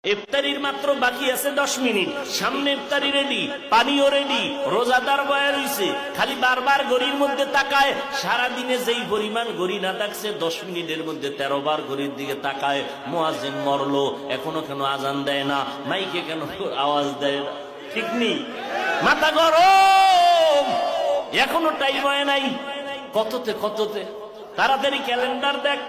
ইফতারির মাত্র বাকি আছে 10 মিনিট, সামনে ইফতারি রেডি, পানিও রেডি, রোজাদার বয়া রইছে, খালি বারবার ঘড়ির মধ্যে তাকায়। সারা দিনে যেই পরিমাণ ঘড়ি না থাকছে 10 মিনিটের মধ্যে 13 বার ঘড়ির দিকে তাকায়। মুয়াজ্জিন মরলো, এখনো কেন আজান দেয় না, মাইকে কেন আওয়াজ দেয় না? ঠিক নেই, মাথা গরম, এখনো টাইম হয় নাই। কততে তাড়াতাড়ি ক্যালেন্ডার দেখ।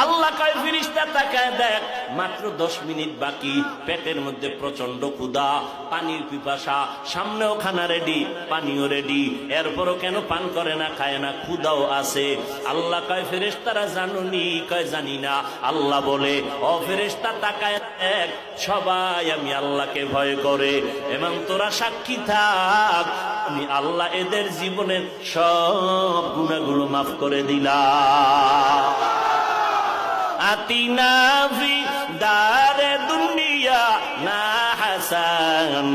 আল্লাহ কয় ফেরেশতা তাকায় দেখ, মাত্র 10 মিনিট বাকি, পেটের মধ্যে প্রচন্ড ক্ষুধা, পানির পিপাসা, সামনেও খানা রেডি, পানিও রেডি, এরপরও কেন পান করে না, খায় না, ক্ষুধাও আছে। আল্লাহ কয় ফেরেশতারা জানুনি? কয় জানি না। আল্লাহ বলে, ও ফেরেশতা তাকায় দেখ, সবাই আমি আল্লাহকে ভয় করে, এবং তোরা সাক্ষী থাক, আমি আল্লাহ এদের জীবনের সব গুনাহগুলো মাফ করে দিলাম। আতিনা ফি দারে দুনিয়া না হাসান,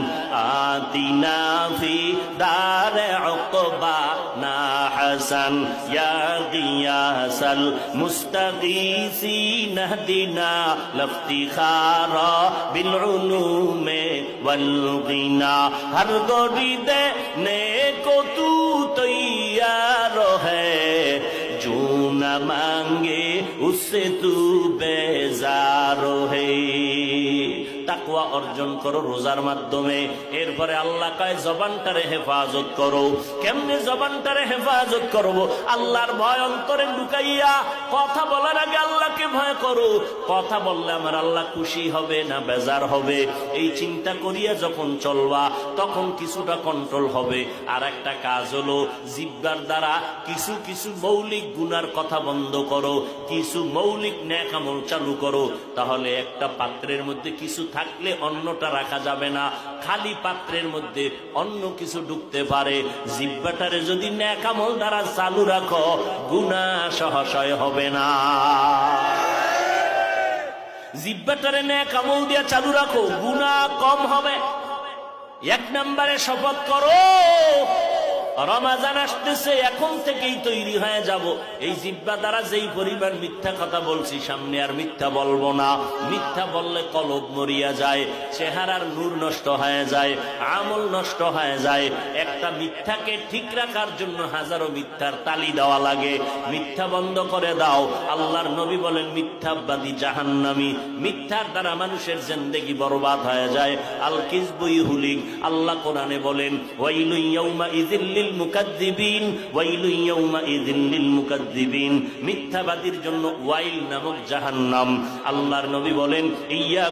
আতিনা ফি দারে উকবা না হাসান, ইয়া গিয়াসাল মুস্তাগীসিন হদিনা লফতিখারা বিল উলুমে ওয়াল গিনা। হর গরি দে নেকো তু তৈয়ার হ্যায়, जो न मांगे उससे तू बेजार है। তাকওয়া অর্জন করো রোজার মাধ্যমে। এরপরে আল্লাহ কয় জবানটারে হেফাজত করো। কেমনে জবানটারে হেফাজত করব? আল্লাহর ভয় অন্তরে ঢুকাইয়া কথা বলার আগে আল্লাহকে ভয় করো। কথা বললে আমার আল্লাহ খুশি হবে না বেজার হবে, এই চিন্তা করিয়া যখন চলবা তখন কিছুটা কন্ট্রোল হবে। আর একটা কাজ হলো জিহ্বার দ্বারা কিছু কিছু মৌলিক গুনার কথা বন্ধ করো, কিছু মৌলিক নেক আমল চালু করো। তাহলে একটা পাত্রের মধ্যে কিছু থাকলে অন্যটা রাখা যাবে না, খালি পাত্রের মধ্যে অন্য কিছু ঢুকতে পারে। জিহ্বাটারে যদি নেক আমল দ্বারা চালু রাখো, গুনাহ সহসয় হবে না। জিহ্বাটারে নেক আমল দিয়া চালু রাখো, গুনাহ কম হবে। 1 নম্বরে শপথ করো, রমাজান আসতেছে, এখন থেকেই তৈরি হয়ে যাব। এই জিহ্বা দ্বারা যেই পরিমাণ মিথ্যা কথা বলছি, সামনে আর মিথ্যা বলবো না। মিথ্যা বললে কলব মরিয়া যায়, চেহারার নূর নষ্ট হয়ে যায়, আমল নষ্ট হয়ে যায়। একটা মিথ্যাকে ঠিক রাখার জন্য হাজারো মিথ্যার তালি দেওয়া লাগে। মিথ্যা বন্ধ করে দাও। আল্লাহর নবী বলেন, মিথ্যাবাদী জাহান্নামী। মিথ্যার দ্বারা মানুষের জিন্দেগি বরবাদ হয়ে যায়। আল কিযবু ইহুলিক। আল্লাহ কোরআনে বলেন, ওয়াইলু ইয়াউমা ইযিল মুকাদ্দিবিন, ওয়াইলু ইয়াউমাইযিন লিল মুকাদ্দিবিন। মিথ্যাবাদীর জন্য ওয়াইল নামক জাহান্নাম। আল্লাহর নবী বলেন, ইয়া